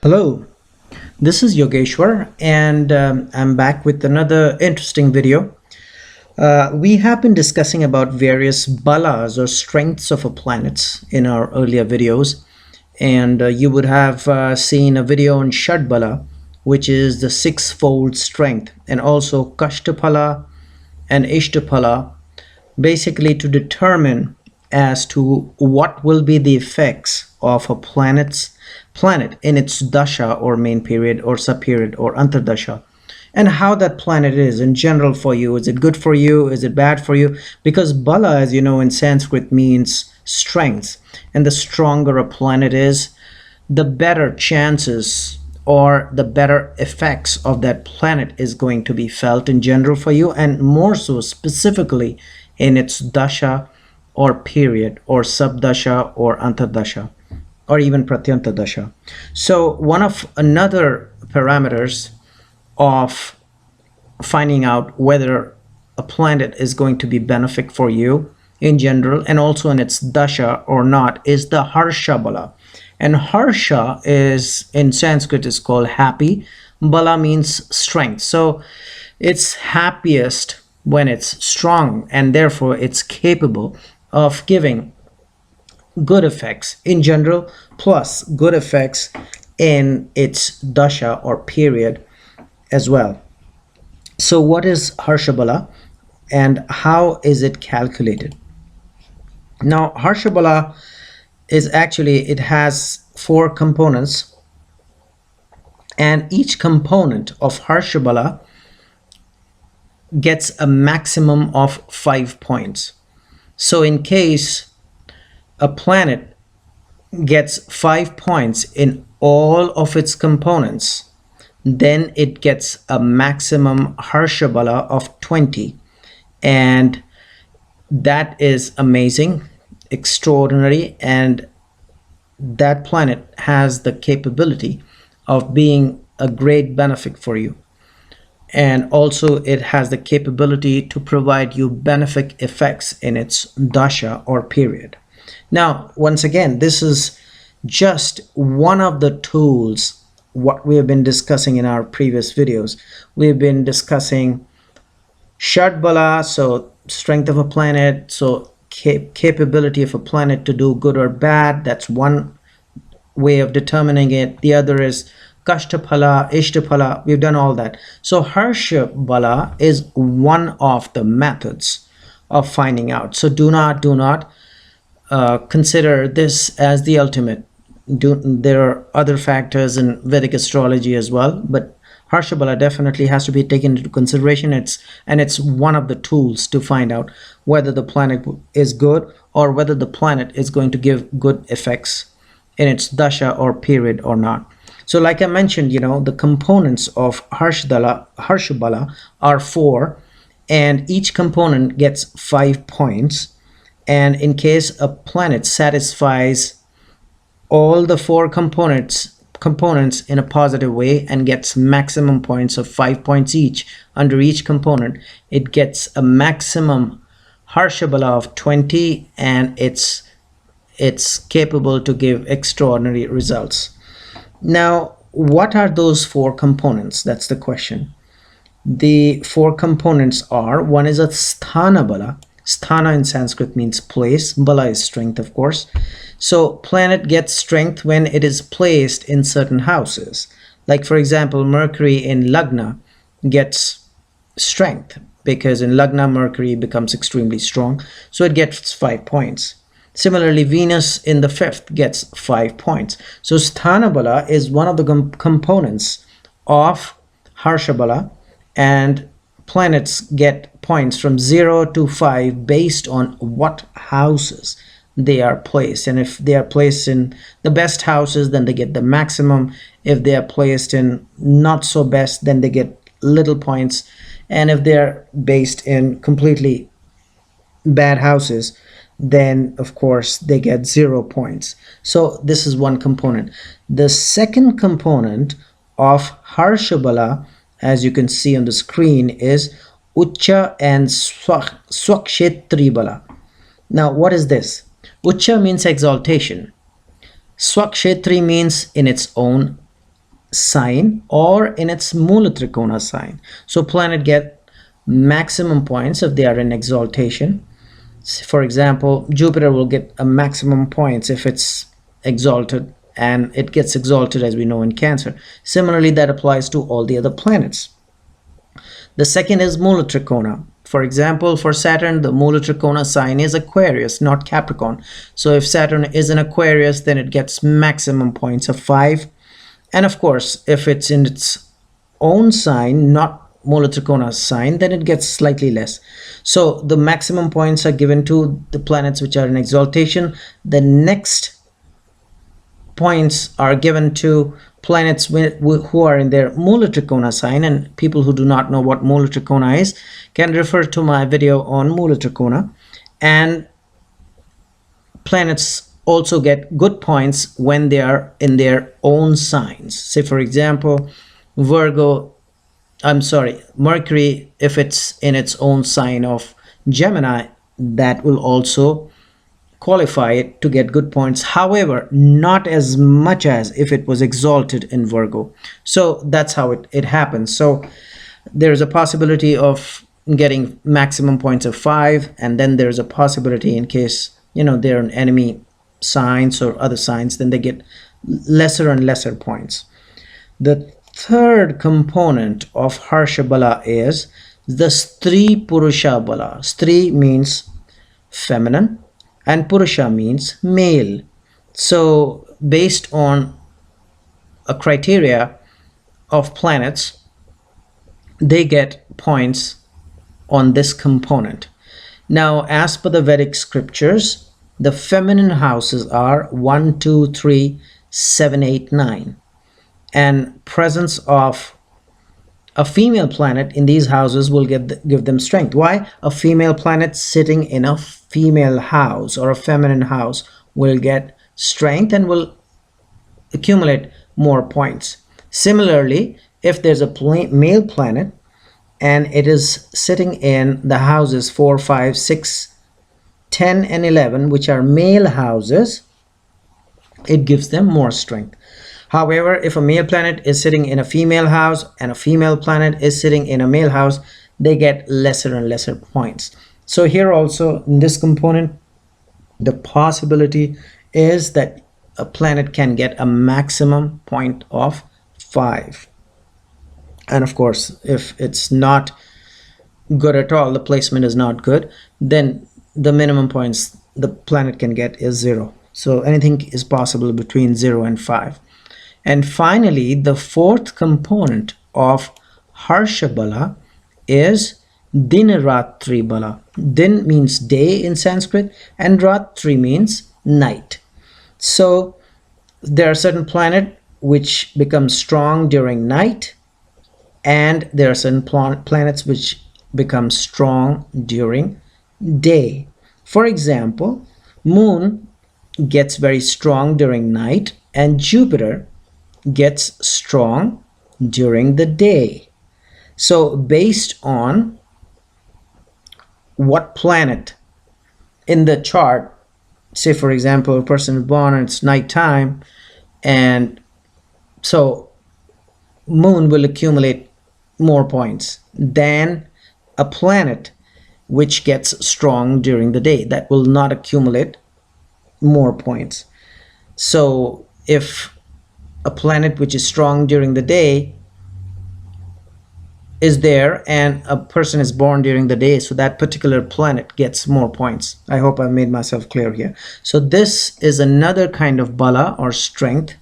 Hello, this is Yogeshwar, and I'm back with another interesting video. We have been discussing about various balas or strengths of a planet in our earlier videos, and you would have seen a video on Shad Bala, which is the six-fold strength, and also Kashtapala and Ishtapala, basically to determine as to what will be the effects of a planet in its dasha or main period or sub period or antardasha, and how that planet is in general for you. Is it good for you? Is it bad for you? Because bala, as you know, in Sanskrit means strength, and the stronger a planet is, the better chances or the better effects of that planet is going to be felt in general for you, and more so specifically in its dasha or period or subdasha or antardasha or even pratyanta dasha. So one of another parameters of finding out whether a planet is going to be benefic for you in general and also in its dasha or not is the Harsha Bala. And Harsha is in Sanskrit is called happy. Bala means strength. So it's happiest when it's strong, and therefore it's capable of giving good effects in general plus good effects in its dasha or period as well. So what is Harsha Bala and how is it calculated? Now Harsha Bala is actually, it has four components, and each component of Harsha Bala gets a maximum of 5 points. So in case a planet gets 5 points in all of its components, then it gets a maximum Harsha Bala of 20. And that is amazing, extraordinary, and that planet has the capability of being a great benefit for you. And also it has the capability to provide you benefic effects in its dasha or period. Now, once again, this is just one of the tools what we have been discussing in our previous videos. We've been discussing Shad Bala, so strength of a planet, so capability of a planet to do good or bad. That's one way of determining it. The other is Kashtapala, Ishtapala. We've done all that. So Harsha Bala is one of the methods of finding out. So do not consider this as the ultimate. There are other factors in Vedic astrology as well, but Harsha Bala definitely has to be taken into consideration. It's one of the tools to find out whether the planet is good or whether the planet is going to give good effects in its dasha or period or not. So like I mentioned, the components of Harsha Bala are four, and each component gets 5 points. And in case a planet satisfies all the four components in a positive way and gets maximum points of 5 points each under each component, it gets a maximum Harsha Bala of 20, and it's capable to give extraordinary results. Now, what are those four components? That's the question. The four components are, one is a Sthana Bala. Sthana in Sanskrit means place. Bala is strength, of course. So planet gets strength when it is placed in certain houses. Like for example, Mercury in Lagna gets strength because in Lagna Mercury becomes extremely strong. So it gets 5 points. Similarly, Venus in the fifth gets 5 points. So Sthana Bala is one of the components of Harsha Bala, and planets get points from 0 to 5 based on what houses they are placed. And if they are placed in the best houses, then they get the maximum. If they are placed in not so best, then they get little points. And if they're based in completely bad houses, then of course they get 0 points. So this is one component. The second component of Harsha Bala, as you can see on the screen, is Ucha and Swakshetri Bala. Now what is this? Ucha means exaltation. Swakshetri means in its own sign or in its Mula Trikona sign. So planet get maximum points if they are in exaltation. For example, Jupiter will get a maximum points if it's exalted, and it gets exalted as we know in Cancer. Similarly, that applies to all the other planets. The second is Mula Trikona. For example, for Saturn, the Mula Trikona sign is Aquarius, not Capricorn. So if Saturn is in Aquarius, then it gets maximum points of 5. And of course, if it's in its own sign, not Mula Trikona's sign, then it gets slightly less. So the maximum points are given to the planets which are in exaltation. The next points are given to planets who are in their Mula Trikona sign, and people who do not know what Mula Trikona is can refer to my video on Mula Trikona. And planets also get good points when they are in their own signs. Say for example, Mercury, if it's in its own sign of Gemini, that will also qualify it to get good points. However, not as much as if it was exalted in Virgo. So that's how it happens. So there's a possibility of getting maximum points of 5, and then there's a possibility in case they're an enemy signs or other signs, then they get lesser and lesser points. The third component of Harsha Bala is the Stri Purusha Bala. Stri means feminine and Purusha means male. So based on a criteria of planets, they get points on this component. Now, as per the Vedic scriptures, the feminine houses are 1, 2, 3, 7, 8, 9. And presence of a female planet in these houses will give them strength. Why? A female planet sitting in a female house or a feminine house will get strength and will accumulate more points. Similarly, if there's a male planet and it is sitting in the houses 4, 5, 6, 10, and 11, which are male houses, it gives them more strength. However, if a male planet is sitting in a female house and a female planet is sitting in a male house, they get lesser and lesser points. So here also in this component, the possibility is that a planet can get a maximum point of 5. And of course, if it's not good at all, the placement is not good, then the minimum points the planet can get is 0. So anything is possible between 0 and 5. And finally, the fourth component of Harsha Bala is Din Ratri Bala. Din means day in Sanskrit and Ratri means night. So there are certain planets which become strong during night, and there are certain planets which become strong during day. For example, Moon gets very strong during night and Jupiter gets strong during the day. So based on what planet in the chart, say for example a person is born and it's nighttime, and so Moon will accumulate more points than a planet which gets strong during the day. That will not accumulate more points. So if a planet which is strong during the day is there and a person is born during the day, so that particular planet gets more points. I hope I've made myself clear here. So this is another kind of bala or strength,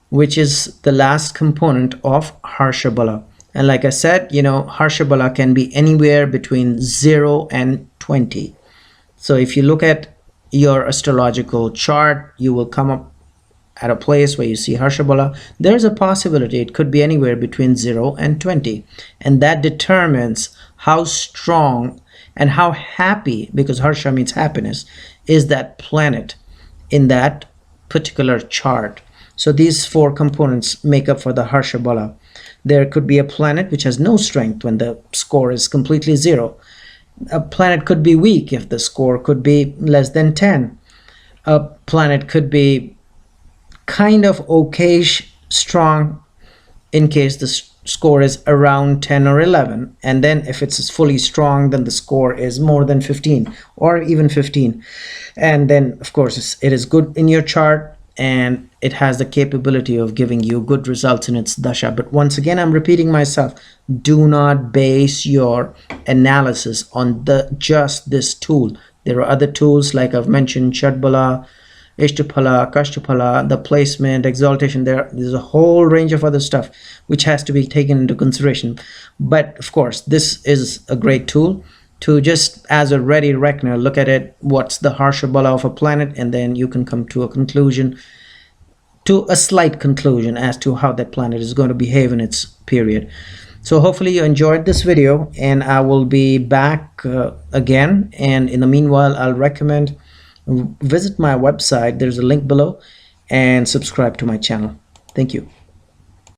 which is the last component of Harsha Bala. And like I said, Harsha Bala can be anywhere between 0 and 20. So if you look at your astrological chart, you will come up at a place where you see Harsha Bala. There's a possibility it could be anywhere between 0 and 20. And that determines how strong and how happy, because Harsha means happiness, is that planet in that particular chart. So these 4 components make up for the Harsha Bala. There could be a planet which has no strength when the score is completely 0. A planet could be weak if the score could be less than 10. A planet could be kind of okayish strong in case the score is around 10 or 11, and then if it's fully strong, then the score is more than 15 or even 15. And then of course it is good in your chart, and it has the capability of giving you good results in its dasha. But once again, I'm repeating myself, do not base your analysis on just this tool. There are other tools, like I've mentioned, Shadbala, Ishtapala, Kashtapala, the placement, exaltation. There's a whole range of other stuff which has to be taken into consideration. But of course, this is a great tool to just, as a ready reckoner, look at it, what's the Harsha Bala of a planet, and then you can come to a conclusion, to a slight conclusion as to how that planet is going to behave in its period. So hopefully you enjoyed this video, and I will be back again. And in the meanwhile, I'll recommend visit my website. There's a link below, and subscribe to my channel. Thank you.